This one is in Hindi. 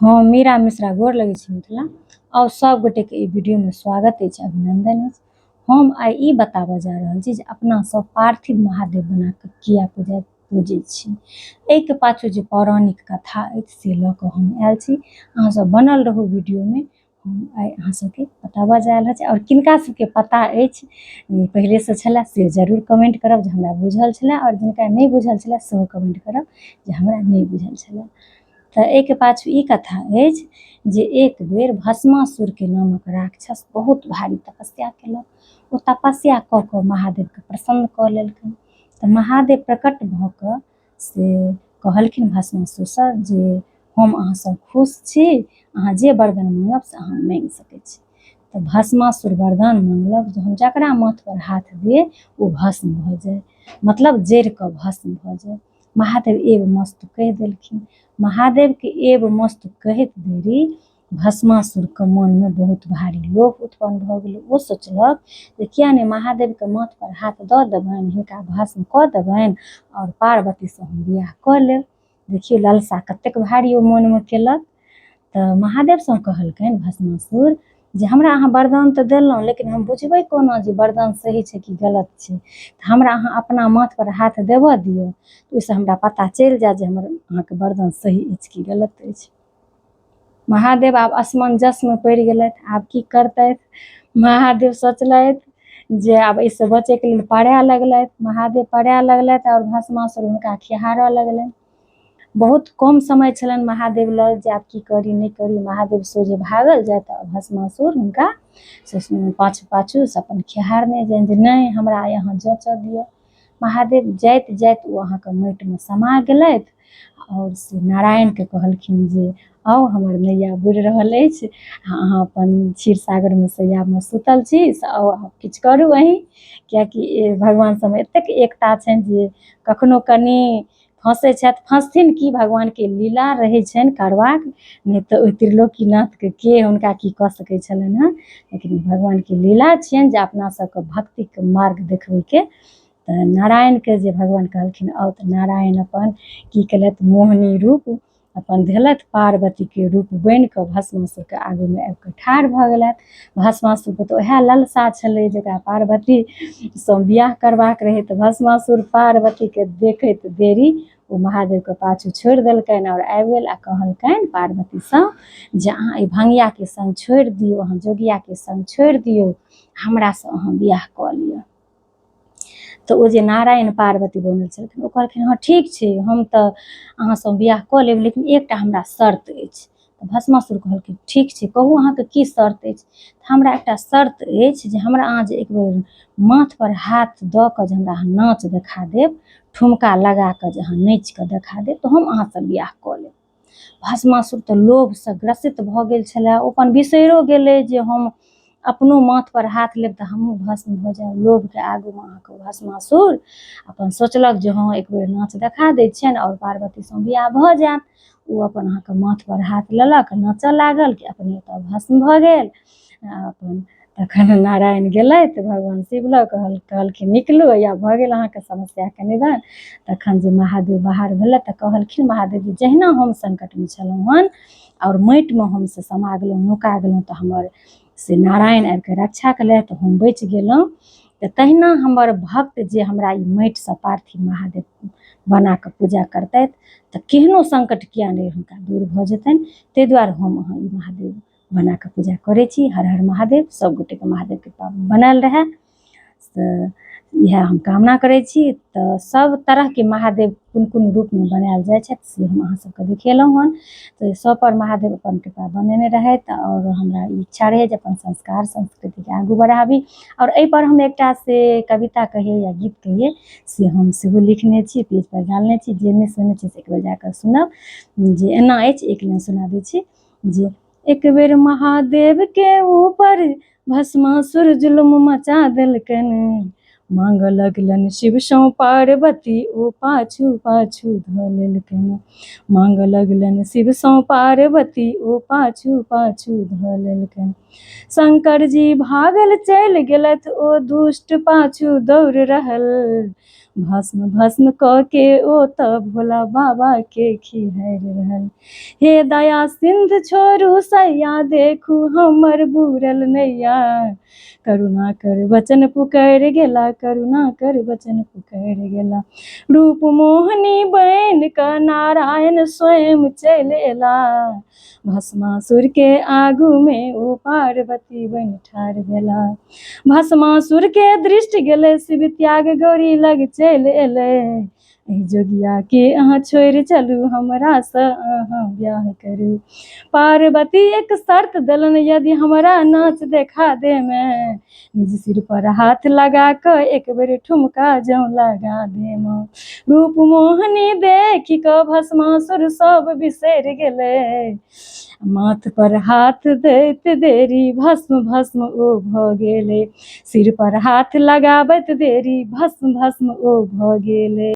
हाँ, मीरा मिश्रा गोर लगै छी मिथिला और सब गोटे के वीडियो में स्वागत है, अभिनंदन है। हम आई ई बताबऽ जा रहल छी जे अपना सब पार्थिव महादेव बना के किया पूजै छी। एहि के पाछू जे पौराणिक कथा अछि से लऽ कऽ हम आयल छी। अहाँ सब बनल रहू वीडियो में। हम आई अहाँ सबके बताबऽ जा रहल छी और किनका सबके पता अछि पहले से छलै से जरूर कमेंट करब जे हमरा बुझल छलै, और जिनका नहीं बुझल छलै सेहो कमेंट करब जे हमरा नहीं बुझल छलै। तऽ एहिके पाछू ई कथा अछि जे एक बेर भस्मासुर के नामक राक्षस बहुत भारी तपस्या केलक। ओ तपस्या कऽ कऽ महादेवके प्रसन्न कऽ लेलखिन। तऽ महादेव प्रकट भऽ कऽ से कहलखिन भस्मासुर से जे हम अहाँ सब खुश छी, अहाँ जे वरदान मांगब से अहाँ मांगि सकै छी। तऽ भस्मासुर वरदान मांगलक जे हम जकरा माथ पर हाथ दिए ओ भस्म भऽ जाए, मतलब जरि कऽ भस्म भऽ जाए। महादेव एव मस्त कहि देलखिन। महादेव के एव मस्त कहैत देरी भस्मासुर के मन में बहुत भारी लोभ उत्पन्न भऽ गेलै। ओ सोचलक जे किया नहीं महादेव के माथ पर हाथ दऽ देबनि, हिनका भस्म कऽ देबनि और पार्वती से हम बियाह कऽ लेब। देखियौ लालसा कतेक भारी ओ मन में केलक। तऽ महादेव से कहलखिन भस्मासुर जे हमरा अहाँ वरदान तऽ देलहुँ, लेकिन हम बुझबै कोना जे वरदान सही छै कि गलत छै। तऽ हमरा अहाँ अपना माथ पर हाथ देबऽ दियौ, ओहिसँ हमरा पता चलि जाए जे हमर अहाँके वरदान सही अछि कि गलत अछि। महादेव आब असमंजस में पड़ि गेलथि, आब की करतथि। महादेव सोचलथि जे आब इससे बचे के लिए पढ़े लगलथि। महादेव पढ़े लगलथि और भस्मासुर हुनका खिहारऽ लगलनि। बहुत कम समय छलनि महादेव लग जे आब की करी नहीं करी। महादेव सोझे भागल जाइत और भस्मासुर हुनका पाछू पाछू से अपन खिहारने जानि जे नहीं हमरा यहाँ जचऽ दियौ। महादेव जाइत जाइत ओ अहाँके माटि में समा गेलथि और से नारायण के कहलखिन जे आउ हमर नैया बुड़ि रहल अछि, अहाँ अपन क्षीर सागर में सैया में सुतल छी से आउ अहाँ किछु करू अहीं, कियाकि भगवान सबमे एतेक एकता छनि जे कखनो कनी फँसै छथि। फँसथिन कि भगवान के लीला रहै छनि करबाक, नहीं तऽ ओहि त्रिलोकीनाथ के हुनका की कऽ सकै छलनि हँ। लेकिन भगवान के लीला छियनि जे अपना सबके भक्ति के मार्ग देखबै के। तऽ नारायण के जे भगवान कहलखिन आउ, तऽ नारायण अपन की केलथि मोहनी रूप अपन धेलथि, पार्वती के रूप बनि कऽ भस्मासुर के आगू में आबि कऽ ठाढ़ भऽ गेलथि। भस्मासुर के तऽ ओएह लालसा छलै जकरा पार्वती सँ बियाह करबाक रहै। तऽ भस्मासुर पार्वती के देखैत देरी ओ महादेव के पाछू छोड़ि देलकनि और आबि गेल आ कहलकनि पार्वती सँ जे अहाँ ई भंगिया के संग छोड़ि दियौ, अहाँ जोगिया के संग छोड़ि दियौ, हमरा से अहाँ बियाह कऽ लिअ। तऽ ओ जे नारायण पार्वती बनल छलखिन ओ कहलखिन हाँ ठीक छै, हम तऽ अहाँ सँ बियाह कऽ लेब, लेकिन एकटा हमरा शर्त अछि। तऽ भस्मासुर कहलखिन ठीक छै, कहू अहाँके की शर्त अछि। हमरा एकटा शर्त अछि जे हमरा अहाँ जे एक बेर माथ पर हाथ दऽ कऽ जे हमरा अहाँ नाच देखा देब, ठुमका लगा कऽ जे अहाँ नाचि कऽ देखा देब, तऽ हम अहाँ सँ बियाह कऽ लेब। भस्मासुर तऽ लोभ से ग्रसित भऽ गेल छलै। ओ अपन बिसैरो गेलै जे हम अपनो माथ पर हाथ लेब तऽ हमहूँ भस्म भऽ जायब। लोभ के आगू में अहाँके भस्मासुर अपन सोचलक जे हाँ एक बेर नाच देखा दै छियनि और पार्वती सँ बियाह भऽ जायत। ओ अपन अहाँके माथ पर हाथ लेलक, नाचऽ लागल कि अपने तऽ भस्म भऽ गेल। अपन तखन नारायण गेलथि भगवान शिव लग, कहलखिन निकलू या भऽ गेल अहाँके समस्या के निदान। तखन जे महादेव बाहर भेलथि तऽ कहलखिन महादेव जी जहिना हम संकट में छलहुँ हन और माटि में हम से समा गेलहुँ, नुका गेलहुँ, तऽ हमर से नारायण आबि कऽ रक्षा केलथि, तऽ हम बचि गेलहुँ। तऽ तहिना हमर भक्त जे हमरा ई माटि सँ पार्थिव महादेव बना कऽ पूजा करतथि तऽ केहनो संकट किया नहीं हुनका दूर भऽ जेतनि। ताहि दुआरे हम अहाँ ई महादेव बना कऽ पूजा करै छी। हर हर महादेव। सब गोटे के महादेव कृपा बनल रहै। तऽ इएह हम कामना करै छी। तऽ सब तरह के महादेव कोन कोन रूप में बनायल जाइ छथि से हम अहाँ सबके देखेलहुँ हन। तऽ सब पर महादेव अपन कृपा बनेने रहथि और हमरा ई इच्छा रहै जे अपन संस्कार संस्कृति के आगू बढ़ाबी। और एहि पर हम एकटा से कविता कहिए या गीत कहिए से हम सेहो लिखने छी, पेज पर डालने छी। जे नहीं सुनने छी से एक बेर जाकऽ सुनब। जे एना अछि, एक लाइन सुना दै छी जे एक बेर महादेव के ऊपर भस्मासुर जुल्म मचा देलकनि, मांग लगलन शिव सौ पार्वती ओ पाछू पाछू धऽ लेलकनि। मांग लगलन शिव सौ पार्वती ओ पाछू पाछू धऽ लेलकनि। शंकर जी भागल चलि गेलथि ओ दुष्ट पाछू दौड़ रहल। भस्म भस्म कऽ के ओ तऽ भोला बाबा के खिहारि रहल। हे दया सिंधु छोड़ू सैया देखू हमर बुरल नैया। करुणा कर वचन पुकार गेला, करुणा कर वचन पुकार गेला। रूप मोहनी बन कऽ नारायण स्वयं चलि एला। भस्मासुर के आगू में ओ पार्वती बन ठाढ़ भेला। भस्मासुर के दृष्टि गेलै शिव त्याग गौरी लग चलि एलै। एहि जोगिया के अहाँ छोड़ि चलू हमरा सँ अहाँ ब्याह करू। पार्वती एक शर्त देलन यदि हमरा नाच देखा देमे निज सिर पर हाथ लगा कऽ एक बेर ठुमका जौं लगा देम। रूप मोहनी देखि कऽ भस्मासुर सब बिसरि गेलै। माथ पर हाथ दैत देरी भस्म भस्म ओ भऽ गेलै। सिर पर हाथ लगाबैत देरी भस्म भस्म ओ भऽ गेलै।